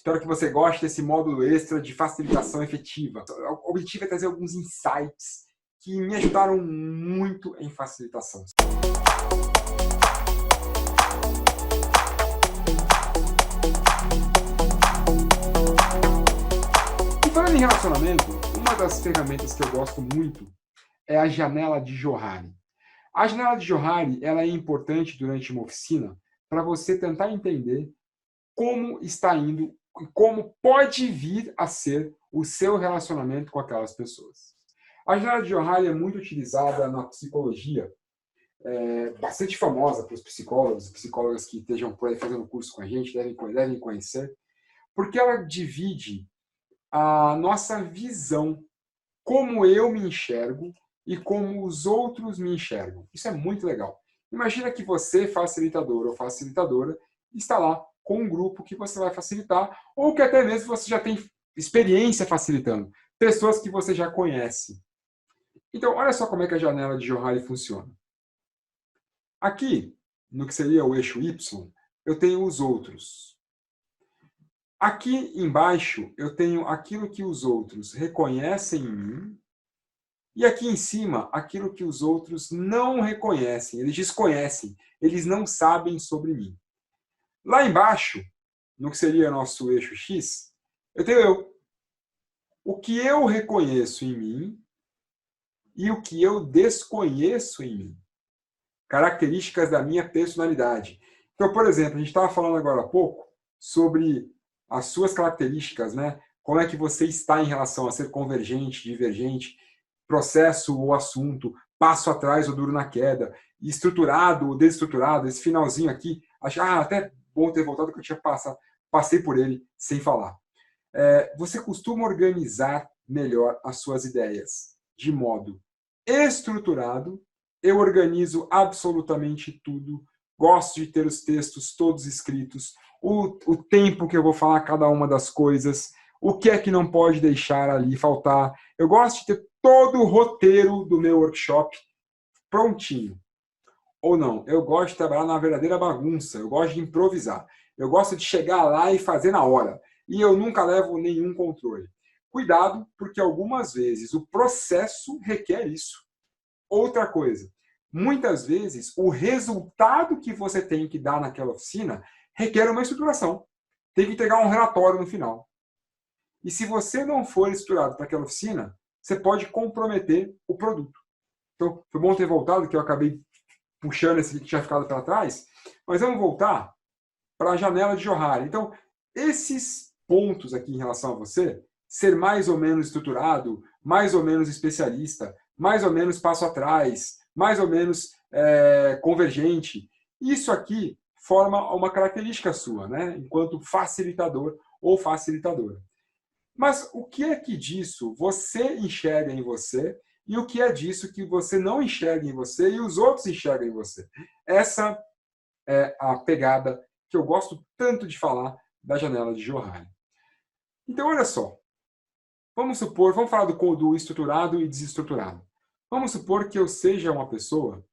Espero que você goste desse módulo extra de facilitação efetiva. O objetivo é trazer alguns insights que me ajudaram muito em facilitação. E falando em relacionamento, uma das ferramentas que eu gosto muito é a janela de Johari. A janela de Johari ela é importante durante uma oficina para você tentar entender como está indo e como pode vir a ser o seu relacionamento com aquelas pessoas. A janela de Johari é muito utilizada na psicologia, bastante famosa para os psicólogos e psicólogas que estejam por aí fazendo curso com a gente, devem conhecer, porque ela divide a nossa visão, como eu me enxergo e como os outros me enxergam. Isso é muito legal. Imagina que você, facilitador ou facilitadora, está lá com um grupo que você vai facilitar, ou que até mesmo você já tem experiência facilitando, pessoas que você já conhece. Então, olha só como é que a janela de Johari funciona. Aqui, no que seria o eixo Y, eu tenho os outros. Aqui embaixo, eu tenho aquilo que os outros reconhecem em mim, e aqui em cima, aquilo que os outros não reconhecem, eles desconhecem, eles não sabem sobre mim. Lá embaixo, no que seria nosso eixo X, eu tenho eu. O que eu reconheço em mim e o que eu desconheço em mim. Características da minha personalidade. Então, por exemplo, a gente estava falando agora há pouco sobre as suas características, né? Como é que você está em relação a ser convergente, divergente, processo ou assunto, passo atrás ou duro na queda, estruturado ou desestruturado, esse finalzinho aqui, até bom ter voltado que eu tinha passei por ele sem falar. Você costuma organizar melhor as suas ideias de modo estruturado. Eu organizo absolutamente tudo, gosto de ter os textos todos escritos, o tempo que eu vou falar cada uma das coisas, o que é que não pode deixar ali faltar. Eu gosto de ter todo o roteiro do meu workshop prontinho. Ou não, eu gosto de trabalhar na verdadeira bagunça, eu gosto de improvisar. Eu gosto de chegar lá e fazer na hora. E eu nunca levo nenhum controle. Cuidado, porque algumas vezes o processo requer isso. Outra coisa, muitas vezes o resultado que você tem que dar naquela oficina requer uma estruturação. Tem que entregar um relatório no final. E se você não for estruturado para aquela oficina, você pode comprometer o produto. Então, foi bom ter voltado, que eu acabei puxando esse que tinha ficado para trás, mas vamos voltar para a janela de Johari. Então, esses pontos aqui em relação a você, ser mais ou menos estruturado, mais ou menos especialista, mais ou menos passo atrás, mais ou menos convergente, isso aqui forma uma característica sua, né? Enquanto facilitador ou facilitadora. Mas o que é que disso você enxerga em você e o que é disso que você não enxerga em você e os outros enxergam em você? Essa é a pegada que eu gosto tanto de falar da janela de Johari. Então, olha só. Vamos falar do estruturado e desestruturado. Vamos supor que eu seja uma pessoa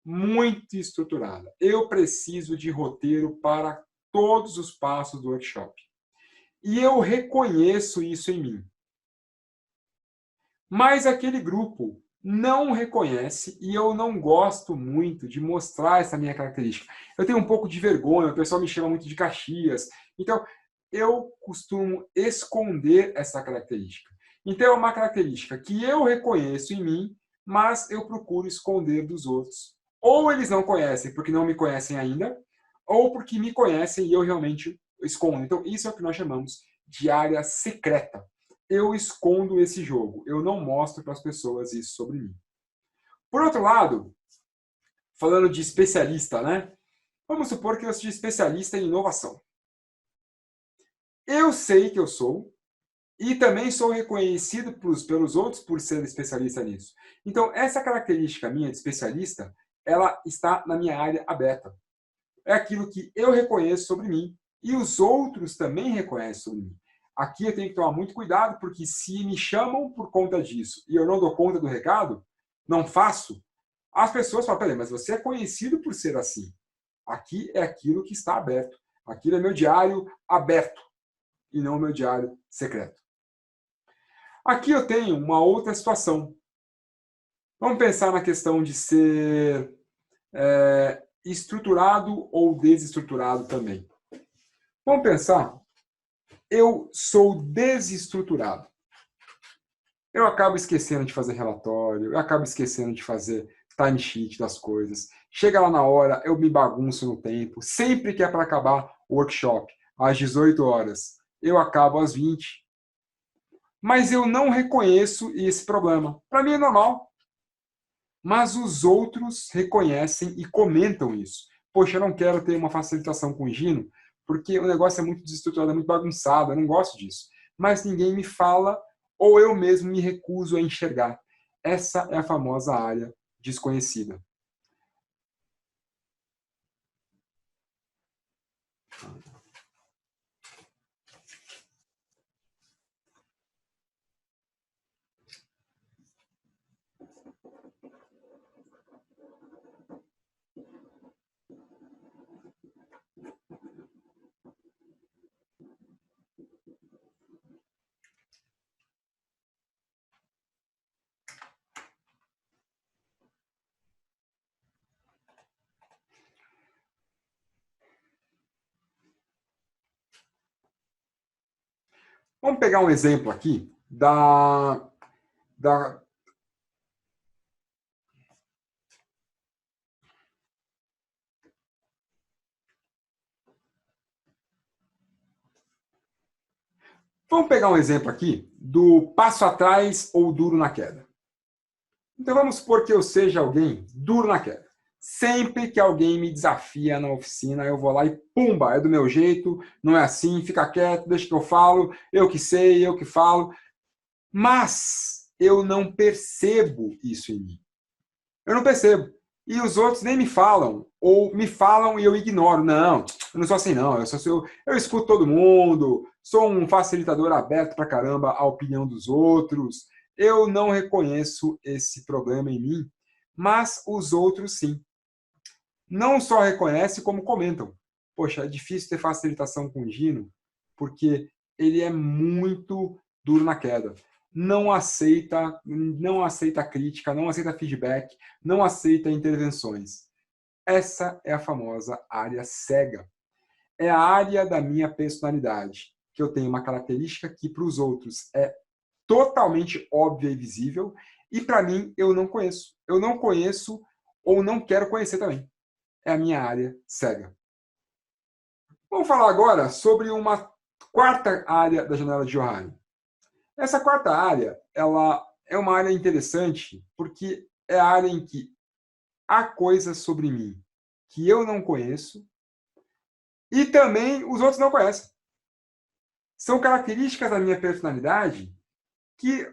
muito estruturada. Eu preciso de roteiro para todos os passos do workshop. E eu reconheço isso em mim. Mas aquele grupo não reconhece e eu não gosto muito de mostrar essa minha característica. Eu tenho um pouco de vergonha, o pessoal me chama muito de Caxias. Então, eu costumo esconder essa característica. Então, é uma característica que eu reconheço em mim, mas eu procuro esconder dos outros. Ou eles não conhecem porque não me conhecem ainda, ou porque me conhecem e eu realmente escondo. Então, isso é o que nós chamamos de área secreta. Eu escondo esse jogo. Eu não mostro para as pessoas isso sobre mim. Por outro lado, falando de especialista, né? Vamos supor que eu seja especialista em inovação. Eu sei que eu sou e também sou reconhecido pelos outros por ser especialista nisso. Então, essa característica minha de especialista, ela está na minha área aberta. É aquilo que eu reconheço sobre mim e os outros também reconhecem sobre mim. Aqui eu tenho que tomar muito cuidado, porque se me chamam por conta disso e eu não dou conta do recado, não faço, as pessoas falam, peraí, mas você é conhecido por ser assim. Aqui é aquilo que está aberto. Aquilo é meu diário aberto. e não o meu diário secreto. Aqui eu tenho uma outra situação. Vamos pensar na questão de ser estruturado ou desestruturado também. Vamos pensar, eu sou desestruturado. Eu acabo esquecendo de fazer relatório, eu acabo esquecendo de fazer timesheet das coisas. Chega lá na hora, eu me bagunço no tempo. Sempre que é para acabar o workshop, às 18 horas, eu acabo às 20. Mas eu não reconheço esse problema. Para mim é normal. Mas os outros reconhecem e comentam isso. Poxa, eu não quero ter uma facilitação com o Gino, porque o negócio é muito desestruturado, é muito bagunçado, eu não gosto disso. Mas ninguém me fala ou eu mesmo me recuso a enxergar. Essa é a famosa área desconhecida. Vamos pegar um exemplo aqui da Vamos pegar um exemplo aqui do passo atrás ou duro na queda. Então vamos supor que eu seja alguém duro na queda. Sempre que alguém me desafia na oficina, eu vou lá e pumba, é do meu jeito, não é assim, fica quieto, deixa que eu falo, eu que sei, eu que falo. Mas eu não percebo isso em mim. Eu não percebo. E os outros nem me falam, ou me falam e eu ignoro. Não, eu não sou assim, não. Eu escuto todo mundo, sou um facilitador aberto pra caramba à opinião dos outros. Eu não reconheço esse problema em mim, mas os outros sim. Não só reconhecem, como comentam. Poxa, é difícil ter facilitação com o Gino, porque ele é muito duro na queda. Não aceita crítica, não aceita feedback, não aceita intervenções. Essa é a famosa área cega. É a área da minha personalidade, que eu tenho uma característica que para os outros é totalmente óbvia e visível, e para mim eu não conheço. Eu não conheço ou não quero conhecer também. É a minha área cega. Vamos falar agora sobre uma quarta área da janela de Johari. Essa quarta área, ela é uma área interessante porque é a área em que há coisas sobre mim que eu não conheço e também os outros não conhecem. São características da minha personalidade que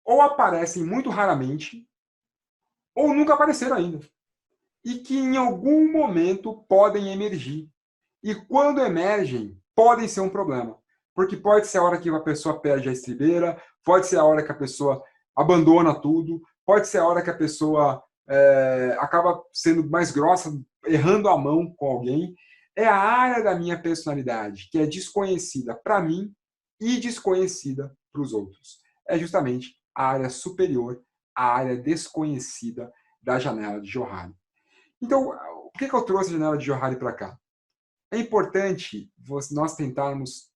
ou aparecem muito raramente ou nunca apareceram ainda. E que em algum momento podem emergir. E quando emergem, podem ser um problema. Porque pode ser a hora que a pessoa perde a estribeira, pode ser a hora que a pessoa abandona tudo, pode ser a hora que a pessoa acaba sendo mais grossa, errando a mão com alguém. É a área da minha personalidade que é desconhecida para mim e desconhecida para os outros. É justamente a área superior, a área desconhecida da janela de Johari. Então, o que eu trouxe a janela de Johari para cá? É importante nós tentarmos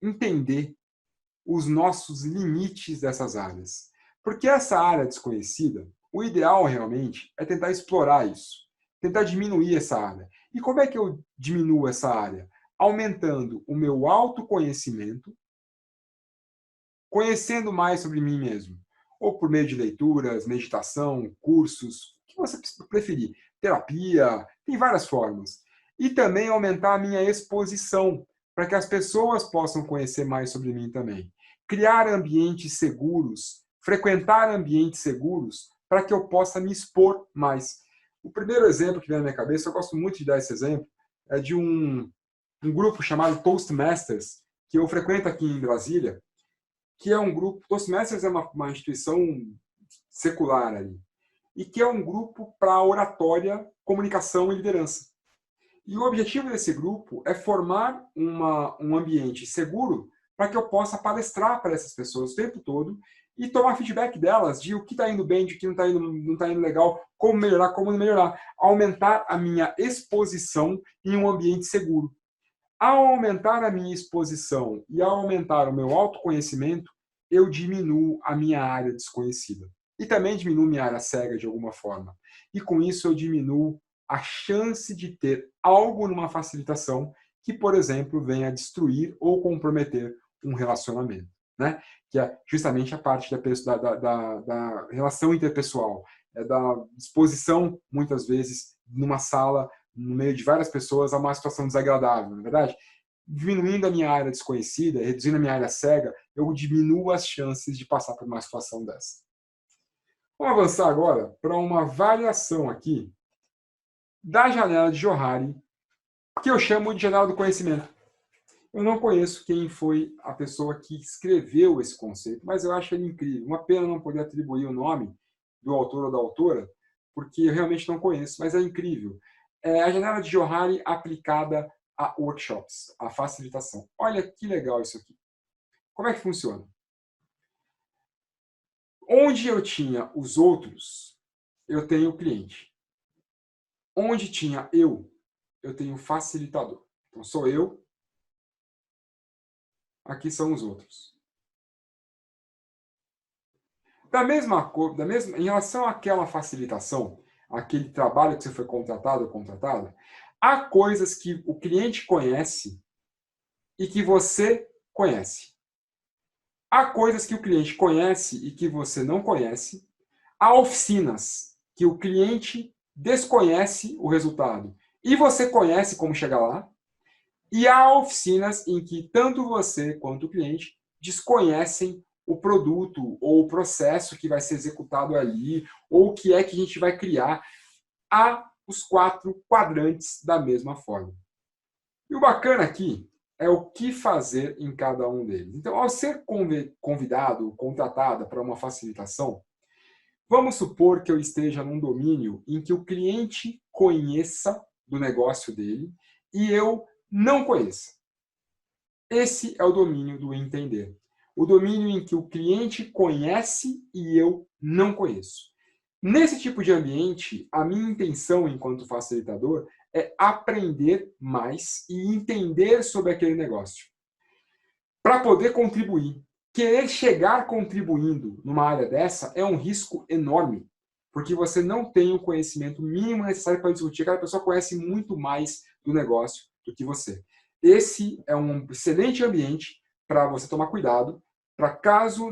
entender os nossos limites dessas áreas. Porque essa área desconhecida, o ideal realmente é tentar explorar isso, tentar diminuir essa área. E como é que eu diminuo essa área? Aumentando o meu autoconhecimento, conhecendo mais sobre mim mesmo, ou por meio de leituras, meditação, cursos, o que você preferir, terapia, tem várias formas. E também aumentar a minha exposição, para que as pessoas possam conhecer mais sobre mim também. Criar ambientes seguros, frequentar ambientes seguros, para que eu possa me expor mais. O primeiro exemplo que vem na minha cabeça, eu gosto muito de dar esse exemplo, é de um grupo chamado Toastmasters, que eu frequento aqui em Brasília, que é um grupo, Toastmasters é uma instituição secular ali, e que é um grupo para oratória, comunicação e liderança. E o objetivo desse grupo é formar um ambiente seguro para que eu possa palestrar para essas pessoas o tempo todo e tomar feedback delas de o que está indo bem, de o que não está indo legal, como melhorar, como não melhorar. Aumentar a minha exposição em um ambiente seguro. Ao aumentar a minha exposição e ao aumentar o meu autoconhecimento, eu diminuo a minha área desconhecida. E também diminuo minha área cega de alguma forma. E com isso eu diminuo a chance de ter algo numa facilitação que, por exemplo, venha destruir ou comprometer um relacionamento, né? Que é justamente a parte da relação interpessoal, da exposição, muitas vezes, numa sala, no meio de várias pessoas, a uma situação desagradável, não é verdade? Diminuindo a minha área desconhecida, reduzindo a minha área cega, eu diminuo as chances de passar por uma situação dessa. Vamos avançar agora para uma variação aqui da janela de Johari, que eu chamo de janela do conhecimento. Eu não conheço quem foi a pessoa que escreveu esse conceito, mas eu acho ele incrível. Uma pena não poder atribuir o nome do autor ou da autora, porque eu realmente não conheço, mas é incrível. É a janela de Johari aplicada a workshops, a facilitação. Olha que legal isso aqui. Como é que funciona? Onde eu tinha os outros, eu tenho o cliente. Onde tinha eu tenho o facilitador. Então, sou eu, aqui são os outros. Em relação àquela facilitação, aquele trabalho que você foi contratado ou contratada, há coisas que o cliente conhece e que você conhece. Há coisas que o cliente conhece e que você não conhece. Há oficinas que o cliente desconhece o resultado e você conhece como chegar lá. E há oficinas em que tanto você quanto o cliente desconhecem o produto ou o processo que vai ser executado ali, ou o que é que a gente vai criar. Há os 4 quadrantes da mesma forma. E o bacana aqui é o que fazer em cada um deles. Então, ao ser convidado, contratada para uma facilitação, vamos supor que eu esteja num domínio em que o cliente conheça do negócio dele e eu não conheça. Esse é o domínio do entender. O domínio em que o cliente conhece e eu não conheço. Nesse tipo de ambiente, a minha intenção enquanto facilitador é aprender mais e entender sobre aquele negócio. Para poder contribuir. Querer chegar contribuindo numa área dessa é um risco enorme, porque você não tem o conhecimento mínimo necessário para discutir. Aquela pessoa conhece muito mais do negócio do que você. Esse é um excelente ambiente para você tomar cuidado, para caso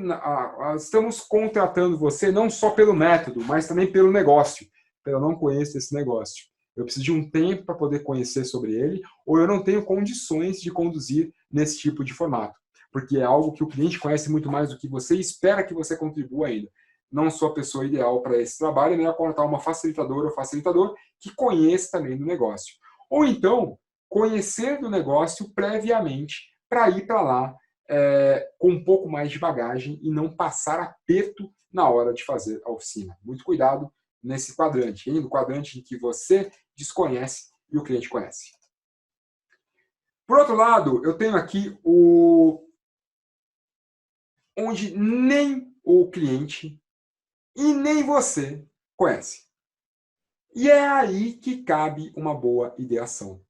estamos contratando você não só pelo método, mas também pelo negócio. Eu não conheço esse negócio. Eu preciso de um tempo para poder conhecer sobre ele, ou eu não tenho condições de conduzir nesse tipo de formato, porque é algo que o cliente conhece muito mais do que você e espera que você contribua ainda. Não sou a pessoa ideal para esse trabalho, é melhor contratar uma facilitadora ou facilitador que conheça também do negócio. Ou então, conhecer do negócio previamente para ir para lá com um pouco mais de bagagem e não passar aperto na hora de fazer a oficina. Muito cuidado nesse quadrante, no quadrante em que você desconhece e o cliente conhece. Por outro lado, eu tenho aqui onde nem o cliente e nem você conhece. E é aí que cabe uma boa ideação.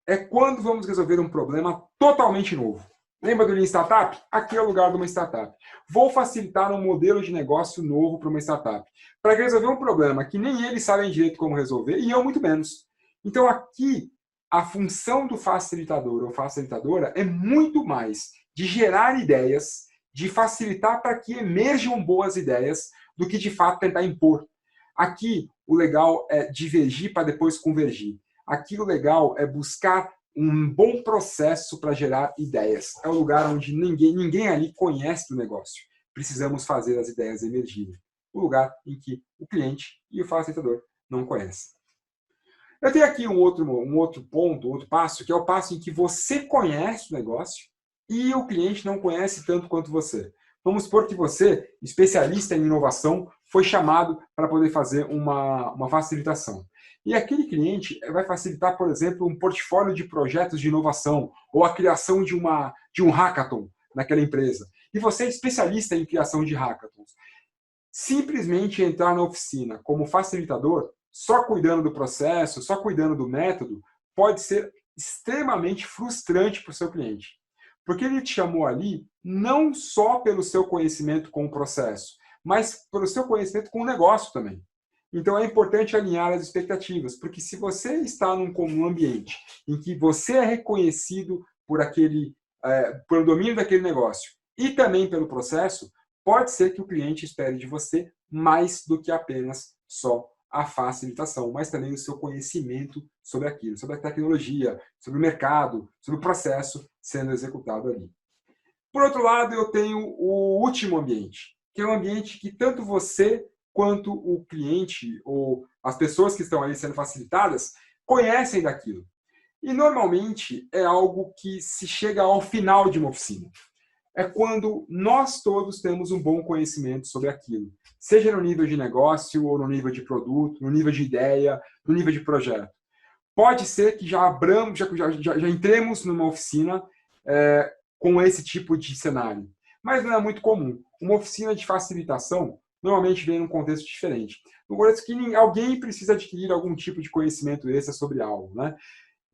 É quando vamos resolver um problema totalmente novo. Lembra do Lean Startup? Aqui é o lugar de uma startup. Vou facilitar um modelo de negócio novo para uma startup. Para resolver um problema que nem eles sabem direito como resolver, e eu muito menos. Então aqui, a função do facilitador ou facilitadora é muito mais de gerar ideias, de facilitar para que emerjam boas ideias, do que de fato tentar impor. Aqui, o legal é divergir para depois convergir. Aqui o legal é buscar um bom processo para gerar ideias. É um lugar onde ninguém ali conhece do negócio. Precisamos fazer as ideias emergirem. O lugar em que o cliente e o facilitador não conhecem. Eu tenho aqui um outro ponto, outro passo, que é o passo em que você conhece o negócio e o cliente não conhece tanto quanto você. Vamos supor que você, especialista em inovação, foi chamado para poder fazer uma facilitação. E aquele cliente vai facilitar, por exemplo, um portfólio de projetos de inovação ou a criação de um hackathon naquela empresa, e você é especialista em criação de hackathons, simplesmente entrar na oficina como facilitador, só cuidando do processo, só cuidando do método, pode ser extremamente frustrante para o seu cliente. Porque ele te chamou ali não só pelo seu conhecimento com o processo, mas pelo seu conhecimento com o negócio também. Então é importante alinhar as expectativas, porque se você está num ambiente em que você é reconhecido por pelo domínio daquele negócio e também pelo processo, pode ser que o cliente espere de você mais do que apenas só a facilitação, mas também o seu conhecimento sobre aquilo, sobre a tecnologia, sobre o mercado, sobre o processo sendo executado ali. Por outro lado, eu tenho o último ambiente, que é um ambiente que tanto você quanto o cliente ou as pessoas que estão ali sendo facilitadas conhecem daquilo. E normalmente é algo que se chega ao final de uma oficina. É quando nós todos temos um bom conhecimento sobre aquilo, seja no nível de negócio, ou no nível de produto, no nível de ideia, no nível de projeto. Pode ser que já entremos numa oficina com esse tipo de cenário, mas não é muito comum. Uma oficina de facilitação normalmente vem num contexto diferente. No contexto que alguém precisa adquirir algum tipo de conhecimento extra sobre algo, né?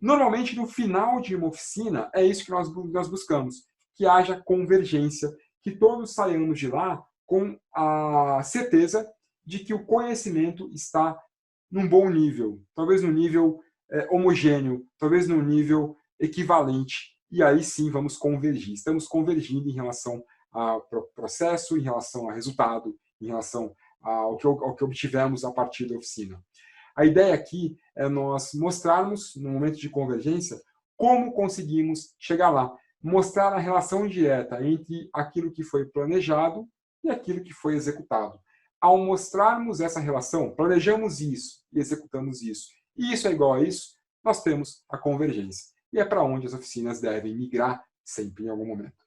Normalmente, no final de uma oficina, é isso que nós buscamos, que haja convergência, que todos saiamos de lá com a certeza de que o conhecimento está num bom nível, talvez num nível homogêneo, talvez num nível equivalente, e aí sim vamos convergir. Estamos convergindo em relação ao processo, em relação ao resultado, em relação ao que obtivemos a partir da oficina. A ideia aqui é nós mostrarmos, no momento de convergência, como conseguimos chegar lá. Mostrar a relação direta entre aquilo que foi planejado e aquilo que foi executado. Ao mostrarmos essa relação, planejamos isso e executamos isso, e isso é igual a isso, nós temos a convergência. E é para onde as oficinas devem migrar sempre, em algum momento.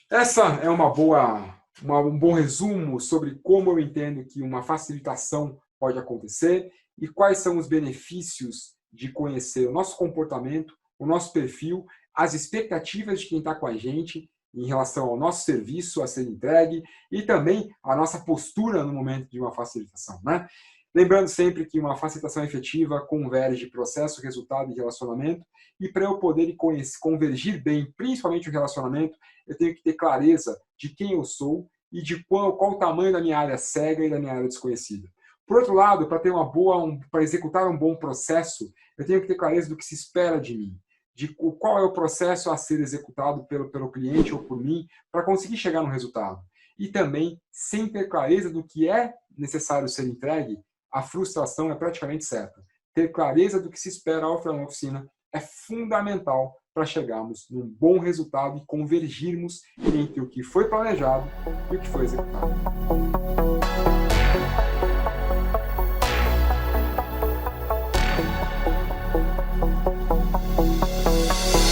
Essa é um bom resumo sobre como eu entendo que uma facilitação pode acontecer e quais são os benefícios de conhecer o nosso comportamento, o nosso perfil, as expectativas de quem está com a gente em relação ao nosso serviço a ser entregue e também a nossa postura no momento de uma facilitação, né? Lembrando sempre que uma facilitação efetiva converge processo, resultado e relacionamento, e para eu poder convergir bem, principalmente o relacionamento, eu tenho que ter clareza de quem eu sou e de qual o tamanho da minha área cega e da minha área desconhecida. Por outro lado, para executar um bom processo, eu tenho que ter clareza do que se espera de mim, de qual é o processo a ser executado pelo cliente ou por mim, para conseguir chegar no resultado. E também, sem ter clareza do que é necessário ser entregue, a frustração é praticamente certa. Ter clareza do que se espera ao final da oficina é fundamental para chegarmos num bom resultado e convergirmos entre o que foi planejado e o que foi executado.